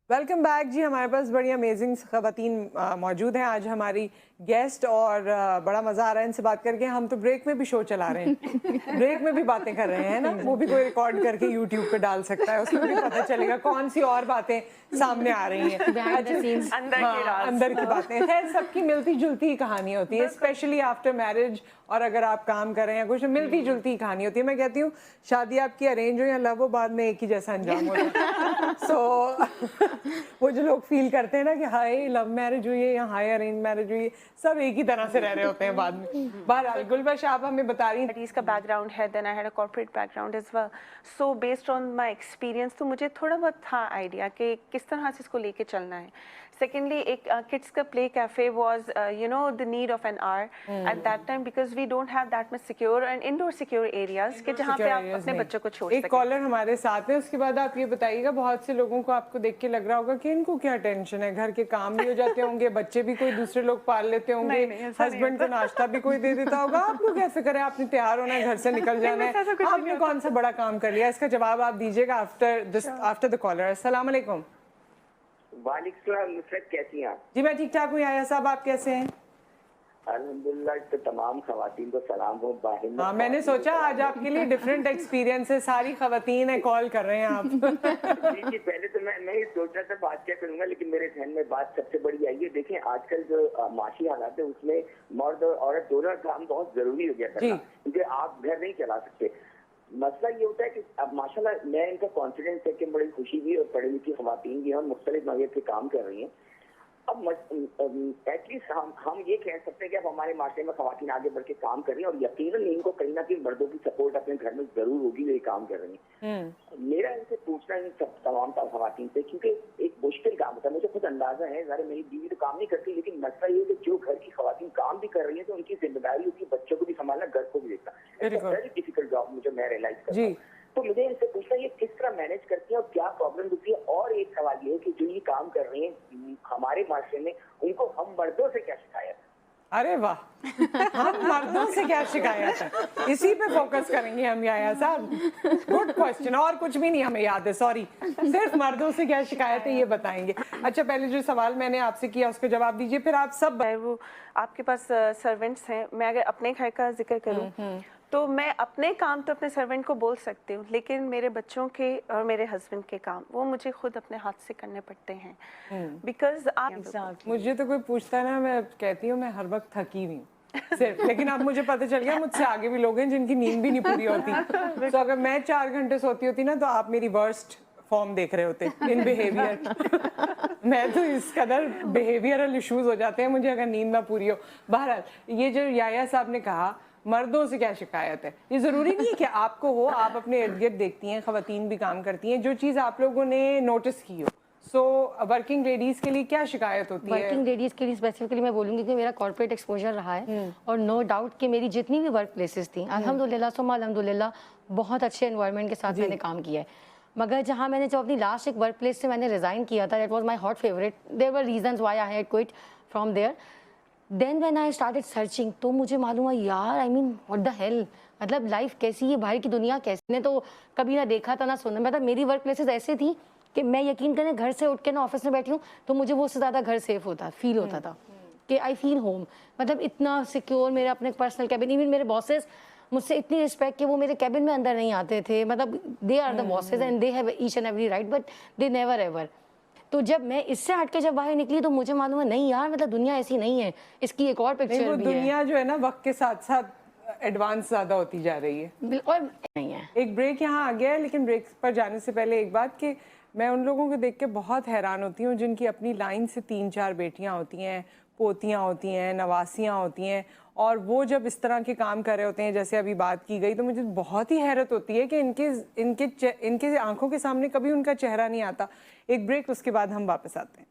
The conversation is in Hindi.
वेलकम बैक जी। हमारे पास बड़ी अमेजिंग खवातीन मौजूद हैं आज हमारी गेस्ट और बड़ा मज़ा आ रहा है इनसे बात करके। हम तो ब्रेक में भी शो चला रहे हैं ब्रेक में भी बातें कर रहे हैं ना, वो भी कोई रिकॉर्ड करके यूट्यूब पे डाल सकता है, उसमें भी पता चलेगा कौन सी और बातें सामने आ रही हैं। अंदर की बातें है, सबकी मिलती जुलती ही कहानी होती है, स्पेशली आफ्टर मैरिज। और अगर आप काम कर रहे हैं कुछ मिलती जुलती कहानी होती है। मैं कहती हूँ शादी आपकी अरेंज हो या लव हो, बाद में एक ही जैसा अंजाम होता है। सो वो जो लोग फील करते हैं ना कि हाय लव मैरिज हुई है या हाय अरेंज मैरिज हुई है, सब एक ही तरह से रह रहे होते हैं बाद में। बहरहाल गुलबश आप हमें बता रही हैं का बैकग्राउंड है, then I had a corporate background as well, so based on my experience तो मुझे थोड़ा बहुत था आइडिया कि किस तरह से इसको लेके चलना है। सेकेंडली एक किड्स का play cafe was you know the need of an hour at that time because we don't have that much secure and indoor secure areas के जहाँ पे आप अपने बच्चों को छोड़ सकें। एक कॉलर हमारे साथ है, उसके बाद आप ये बताइएगा, बहुत से लोगों को आपको देख के लग रहा होगा कि इनको क्या टेंशन है, घर के काम भी हो जाते होंगे, बच्चे भी कोई दूसरे लोग पाल लेते होंगे, हस्बैंड को नाश्ता भी कोई दे देता होगा, आप लोग कैसे करें, आपने तैयार होना है, घर से निकल जाना है, आपने कौन सा बड़ा काम कर लिया? इसका जवाब आप दीजिएगा आफ्टर द कॉलर। अस्सलाम वालेकुम। वालेकुम नुसरत, कैसी हैं आप? जी मैं ठीक ठाक हूँ। आया साहब आप कैसे हैं? अल्हम्दुलिल्लाह। तो तमाम खवातीन को सलाम हो। हाँ, मैंने सोचा आज आपके लिए डिफरेंट एक्सपीरियंस है, सारी खवातीन है, कॉल कर रहे हैं आप। जी पहले तो मैं ही सोच रहा था बात क्या करूंगा, लेकिन मेरे ध्यान में बात सबसे बड़ी आई है। देखें आजकल जो माशी हालात है उसमें मर्द और औरत दोनों काम बहुत जरूरी हो गया करना, क्योंकि आप घर नहीं चला सकते। मसला ये होता है कि अब माशाल्लाह मैं इनका कॉन्फिडेंस है कि बड़ी खुशी भी और पढ़ी लिखी खवातीन भी हम मुख्तलिफ नौयत के काम कर रही हैं। अब एटलीस्ट हम ये कह सकते हैं कि अब हमारे माशरे में खवातीन आगे बढ़ के काम कर रही हैं और यकीनन इनको कहीं ना कहीं मर्दों की सपोर्ट अपने घर में जरूर होगी, ये काम कर रही हैं। मेरा इनसे पूछना है तमाम खवातीन से, क्योंकि एक मुश्किल काम होता है, मुझे खुद अंदाजा है, ज़ाहिर मेरी बीवी तो काम नहीं करती, लेकिन मसला ये है कि जो घर की खवातीन काम भी कर रही है तो उनकी जिम्मेदारी होती है बच्चों को भी संभालना, घर को भी देखना। वेरी डिफिकल्ट जॉब मुझे, मैं रियलाइज करता हूँ। तो मुझे इनसे पूछना ये किस तरह मैनेज करती है और क्या प्रॉब्लम होती है। और एक सवाल ये है कि जो ये काम कर रही हैं हमारे माशरे में, उनको हम मर्दों से क्या शिकायत? अरे वाह, हम मर्दों से क्या शिकायत है, इसी पे फोकस करेंगे हम। याया साहब गुड क्वेश्चन, और कुछ भी नहीं हमें याद है, सॉरी, सिर्फ मर्दों से क्या शिकायत है ये बताएंगे। अच्छा, पहले जो सवाल मैंने आपसे किया उसका जवाब दीजिए, फिर आप सब वो आपके पास सर्वेंट्स हैं। मैं अगर अपने घर का जिक्र करूं तो मैं अपने काम तो अपने सर्वेंट को बोल सकती हूँ, लेकिन मेरे बच्चों के और मेरे हस्बैंड के काम वो मुझे खुद अपने हाथ से करने पड़ते हैं। बिकॉज आप मुझे तो कोई पूछता है ना, मैं कहती हूँ मैं हर वक्त थकी हुई सिर्फ, लेकिन अब मुझे पता चल गया मुझसे आगे भी लोग हैं जिनकी नींद भी नहीं पूरी होती। तो अगर मैं 4 घंटे सोती होती ना तो आप मेरी वर्स्ट फॉर्म देख रहे होते इन बिहेवियर। मैं तो इस कदर बिहेवियरल इश्यूज हो जाते हैं मुझे अगर नींद ना पूरी हो। बहरहाल, ये जो याया साहब ने कहा मर्दों से क्या शिकायत है, ये जरूरी नहीं है कि आपको हो, आप अपने इर्द गिर्द देखती हैं, खवातीन भी काम करती हैं, जो चीज़ आप लोगों ने नोटिस की हो। सो वर्किंग लेडीज के लिए क्या शिकायत होती है? वर्किंग लेडीज के लिए स्पेसिफिकली मैं बोलूँगी कि मेरा कॉर्पोरेट एक्सपोजर रहा है और नो डाउट कि मेरी जितनी भी वर्क प्लेसेस थी अल्हम्दुलिल्लाह सुम्मा अल्हम्दुलिल्लाह बहुत अच्छे एनवायरनमेंट के साथ मैंने काम किया है। मगर जहाँ मैंने जब अपनी लास्ट एक वर्क प्लेस से मैंने रिज़ाइन किया था, that was my hot favourite, there were reasons why I had quit from there. Then when I started searching तो मुझे मालूम हुआ यार, I mean what the hell, मतलब लाइफ कैसी है, बाहर की दुनिया कैसी है, तो कभी ना देखा था ना सुना। मतलब मेरी वर्क प्लेसेस ऐसे थी कि मैं यकीन करें घर से उठ के ना ऑफिस में बैठी हूँ तो मुझे वो उससे ज़्यादा घर सेफ होता फील होता था कि आई फील होम। मतलब इतना सिक्योर, मेरा अपने पर्सनल कैबिन, इवन मेरे बॉसेस मुझसे इतनी रिस्पेक्ट कि वो मेरे कैबिन में अंदर नहीं आते थे। मतलब they are the bosses and they have each and every right, but they never ever. तो जब मैं इससे हट के जब बाहर निकली तो मुझे मालूम है नहीं यार, मतलब दुनिया ऐसी नहीं है, इसकी एक और पिक्चर भी है। दुनिया जो है ना वक्त के साथ साथ एडवांस ज्यादा होती जा रही है, बिल्कुल नहीं है। एक ब्रेक यहाँ आ गया है, लेकिन ब्रेक पर जाने से पहले एक बात कि मैं उन लोगों को देख के बहुत हैरान होती हूँ जिनकी अपनी लाइन से 3-4 बेटियाँ होती हैं, पोतियाँ होती हैं, नवासियाँ होती हैं, और वो जब इस तरह के काम कर रहे होते हैं जैसे अभी बात की गई, तो मुझे बहुत ही हैरत होती है कि इनके आंखों के सामने कभी उनका चेहरा नहीं आता। एक ब्रेक, उसके बाद हम वापस आते हैं।